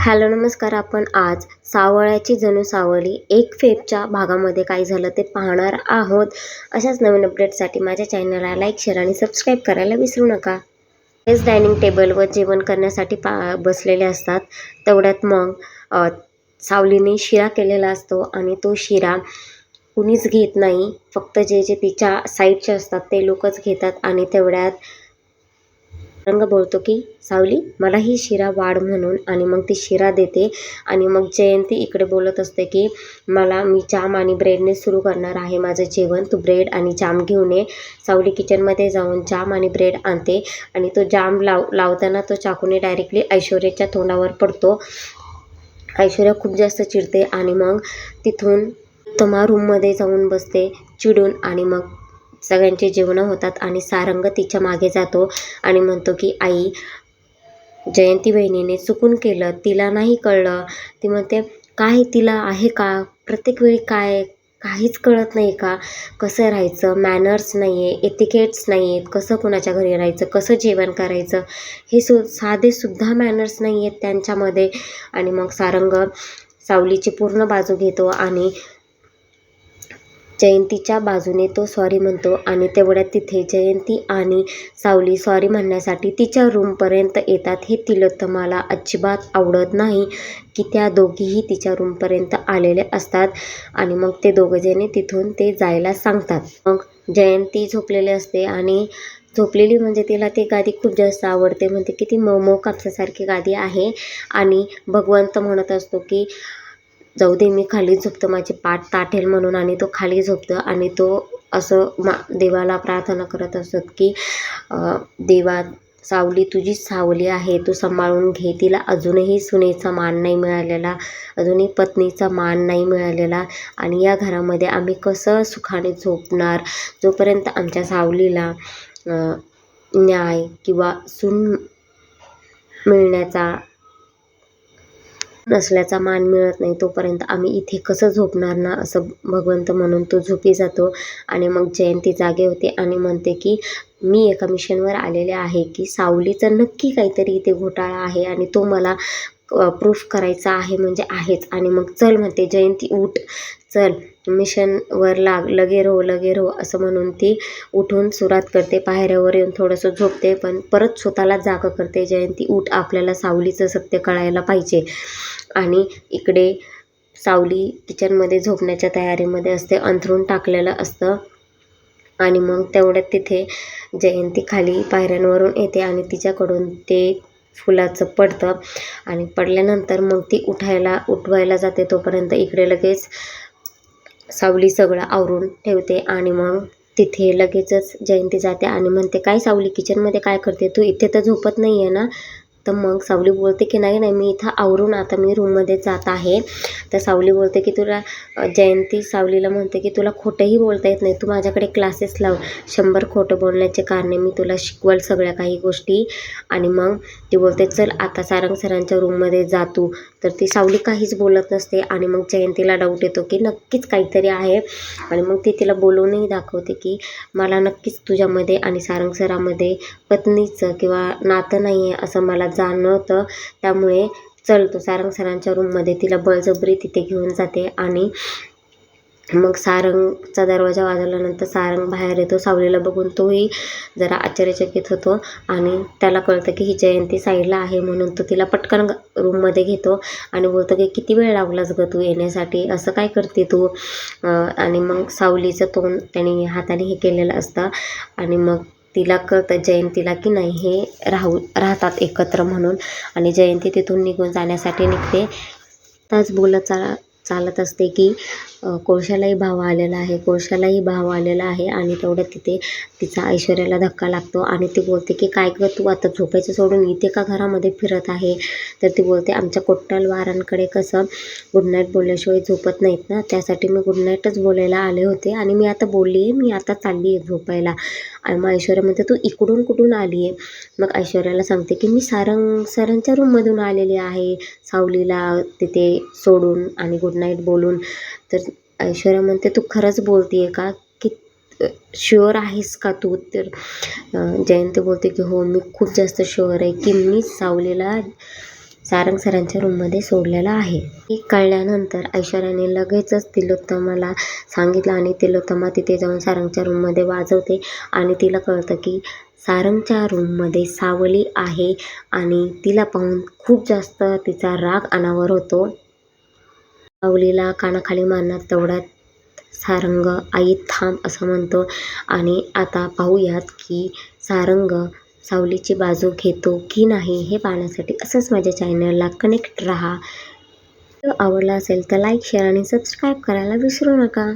Hello नमस्कार. आपण आज सावळ्याची जणू सावली एक फेबच्या भागामध्ये काय झालं ते पाहणार आहोत. अशाच नवीन अपडेटसाठी माझ्या चॅनलला लाईक, शेअर आणि सबस्क्राईब करायला विसरू नका. तेच डायनिंग टेबलवर जेवण करण्यासाठी बसलेले असतात. तेवढ्यात मग सावलीने शिरा केलेला असतो आणि तो शिरा कुणीच घेत नाही. फक्त जे जे तिच्या साईडचे असतात ते लोकच घेतात. आणि तेवढ्यात रंग बोलतो की सावली मला ही शिरा वाढ म्हणून, आणि मग ती शिरा देते. आणि मग जयंती इकडे बोलत असते की मी जाम आणि ब्रेडने सुरू करणार आहे माझं जेवण, तू ब्रेड आणि जाम घेऊन ये. सावली किचनमध्ये जाऊन जाम आणि ब्रेड आणते आणि तो जाम लावताना तो चाकूने डायरेक्टली ऐश्वर्याच्या तोंडावर पडतो. ऐश्वर्या खूप जास्त चिडते आणि मग तिथून तमा रूममध्ये जाऊन बसते चिडून. आणि मग सगळ्यांचे जेवणं होतात आणि सारंग तिच्या मागे जातो आणि म्हणतो की आई, जयंती बहिणीने चुकून केलं, तिला नाही कळलं. ती म्हणते काय तिला आहे का, प्रत्येक वेळी काहीच कळत नाही का, कसं राहायचं, मॅनर्स नाही आहे, एथिकेट्स नाही आहेत, कसं कुणाच्या घरी राहायचं, कसं जेवण करायचं, हे साधेसुद्धा मॅनर्स नाही आहेत त्यांच्यामध्ये. आणि मग सारंग सावलीची पूर्ण बाजू घेतो आणि जयंतीच्या बाजूने तो सॉरी म्हणतो. आणि तेवढ्यात तिथे जयंती आणि सावली सॉरी म्हणण्यासाठी तिच्या रूमपर्यंत येतात. हे तिलोत्तमाला अजिबात आवडत नाही की त्या दोघीही तिच्या रूमपर्यंत आलेले असतात. आणि मग ते दोघंजणे तिथून ते जायला सांगतात. मग जयंती झोपलेली असते आणि झोपलेली म्हणजे तिला ती गादी खूप जास्त आवडते. म्हणते की ती मऊ कापसासारखी गादी आहे. आणि भगवंत म्हणत असतो की जाऊ दे, मी खाली झोपतो, माझी पाठ ताठेल म्हणून. आणि तो खाली झोपतो आणि तो असं देवाला प्रार्थना करत असत की देवा, सावली तुझी सावली आहे, तू सांभाळून घे. तिला अजूनही सुनेचा मान नाही मिळालेला, अजूनही पत्नीचा मान नाही मिळालेला. आणि या घरामध्ये आम्ही कसं सुखाने झोपणार जोपर्यंत आमच्या सावलीला न्याय किंवा सून मिळण्याचा नसल्याचा मान मिळत नाही, तोपर्यंत आम्ही इथे कसं झोपणार ना, असं भगवंत म्हणून तो झोपी जातो. आणि मग जयंती जागे होते आणि म्हणते की मी एका मिशनवर आलेले आहे की सावलीचं नक्की काहीतरी इथे घोटाळा आहे आणि तो मला प्रूफ करायचा आहे, म्हणजे आहेच. आणि मग चल म्हणते जयंती, उठ, चल मिशनवर लाग, लगे रहो असं म्हणून ती उठून सुरुवात करते. पायऱ्यावर येऊन थोडंसं झोपते, पण परत स्वतःला जागं करते. जयंती उठ, आपल्याला सावलीचं सत्य कळायला पाहिजे. आणि इकडे सावली किचनमध्ये झोपण्याच्या तयारीमध्ये असते, अंथरूण टाकलेलं असतं. आणि मग तेवढ्यात तिथे जयंती खाली पायऱ्यांवरून येते आणि तिच्याकडून ते फुलाचं पडतं. आणि पडल्यानंतर मग ती उठवायला जाते. तोपर्यंत इकडे लगेच सावली सगळं आवरून ठेवते. आणि मग तिथे लगेचच जयंती जाते आणि म्हणते काय सावली, किचनमध्ये काय करते तू, इथे तर झोपत नाही आहे ना. तर मग सावली बोलते की नाही मी इथं आवरून आता मी रूममध्ये जात आहे. तर सावली बोलते की जयंती सावलीला म्हणते की तुला खोटंही बोलता येत नाही, तू माझ्याकडे क्लासेस लाव, 100 खोटं बोलण्याचे कारणे मी तुला शिकवल सगळ्या काही गोष्टी. आणि मग ती बोलते चल आता सारंग सरांच्या रूममध्ये जा तू. तर ती सावली काहीच बोलत नसते. आणि मग जयंतीला डाऊट येतो की नक्कीच काहीतरी आहे. आणि मग ती तिला बोलवूनही दाखवते की मला नक्कीच तुझ्यामध्ये आणि सारंग सरामध्ये पत्नीचं किंवा नातं नाही आहे असं मला जाणवतं. त्यामुळे चल तू सारंग सरांच्या रूममध्ये. तिला बळजबरी तिथे घेऊन जाते. आणि मग सारंगचा दरवाजा वाजवल्यानंतर सारंग बाहेर येतो. सावलीला बघून तोही जरा आश्चर्यचकित होतो आणि त्याला कळतं की ही जयंती साईडला आहे, म्हणून तो तिला पटकन रूममध्ये घेतो आणि बोलतो की किती वेळ लावलास गं तू येण्यासाठी, असं काय करते तू. आणि मग सावलीचं तोंड त्याने हाताने हे केलेलं असतं. आणि मग तिला कळतं जयंतीला की नाही हे राहतात एकत्र म्हणून. आणि जयंती तिथून निघून जाण्यासाठी निघते. त्याच बोलत चालत असते की कोळशालाही भाव आलेला आहे. आणि तेवढ्यात तिथे तिचा ऐश्वर्याला धक्का लागतो आणि ती बोलते की काय गं तू आता झोपायचं सोडून इथे का घरामध्ये फिरत आहे. तर ती बोलते आमच्या कोट्टलवारांकडे कसं गुडनाईट बोलल्याशिवाय झोपत नाहीत ना, त्यासाठी मी गुडनाईटच बोलायला आले होते आणि मी आता बोलली आहे, मी आता चालली आहे झोपायला. आणि मग ऐश्वर्या म्हणते तू इकडून कुठून आली आहे. मग ऐश्वर्याला सांगते की मी सारंग सरांच्या रूममधून आलेली आहे सावलीला तिथे सोडून आणि गुडनाईट बोलून. तर ऐश्वर्या म्हणते तू खरंच बोलते आहे का, की शुअर आहेस का तू. तर जयंती बोलते की हो मी खूप जास्त शुअर आहे की मी सावलीला सारंग सरांच्या रूममध्ये सोडलेला आहे. हे कळल्यानंतर ऐश्वर्याने लगेचच तिलोत्तमाला सांगितलं आणि तिलोत्तमा तिथे जाऊन सारंगच्या रूममध्ये वाजवते आणि तिला कळतं की सारंगच्या रूममध्ये सावली आहे आणि तिला पाहून खूप जास्त तिचा राग अनावर होतो. सावलीला कानाखाली मारणार तेवढ्यात सारंग आई थांब असं म्हणतो आणि आता पाहूयात की सारंग सावलीची बाजू घेतो की नाही हे पाहण्यासाठी असंच माझ्या चॅनलला कनेक्ट राहा. व्हिडिओ आवडला असेल तर लाईक, शेअर आणि सबस्क्राईब करायला विसरू नका.